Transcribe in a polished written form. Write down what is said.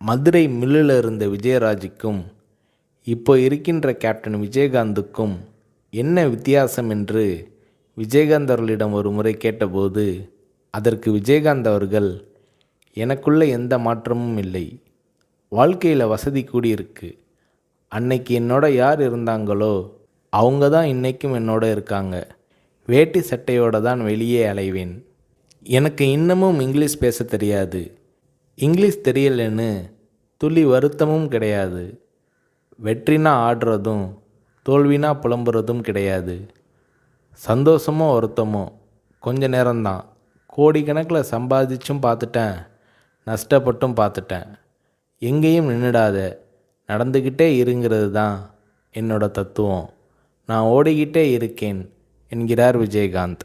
மதுரை மில்லில் இருந்த விஜயராஜுக்கும் இப்போ இருக்கின்ற கேப்டன் விஜயகாந்துக்கும் என்ன வித்தியாசம் என்று விஜயகாந்த் அவர்களிடம் ஒரு முறை கேட்டபோது அதற்கு விஜயகாந்த் அவர்கள், எனக்குள்ள எந்த மாற்றமும் இல்லை, வாழ்க்கையில் வசதி கூடியிருக்கு, அன்னைக்கு என்னோட யார் இருந்தாங்களோ அவங்க தான் இன்றைக்கும் என்னோட இருக்காங்க, வேட்டி சட்டையோடு தான் வெளியே அலைவேன், எனக்கு இன்னமும் இங்கிலீஷ் பேச தெரியாது, இங்கிலீஷ் தெரியலன்னு துளி வருத்தமும் கிடையாது, வெற்றினா ஆடுறதும் தோல்வினா புலம்புறதும் கிடையாது, சந்தோஷமோ வருத்தமோ கொஞ்ச நேரம்தான், கோடிக்கணக்கில் சம்பாதிச்சும் பார்த்துட்டேன், நஷ்டப்பட்டும் பார்த்துட்டேன், எங்கேயும் நின்றுடாத, நடந்துக்கிட்டே இருங்கிறது தான் என்னோட தத்துவம், நான் ஓடிக்கிட்டே இருக்கேன் என்கிறார் விஜயகாந்த்.